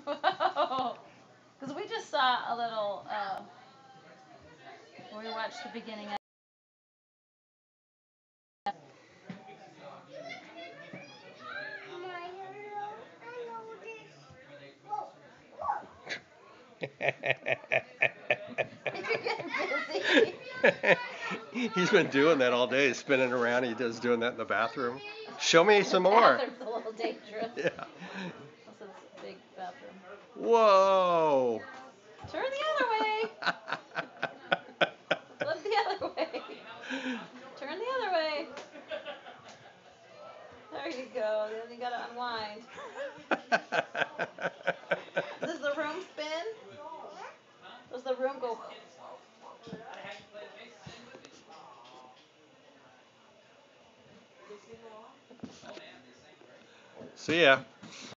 Because we just saw a little, where we watched the beginning of You're getting busy. He's been doing that all day, spinning around. He does doing that in the bathroom. Show me some The more. bathroom's a little dangerous. Yeah. This is a big bathroom. Whoa. Turn the other way. Look the other way. Turn the other way. There you go. Then you gotta unwind. Does the room spin? Does the room go? See ya.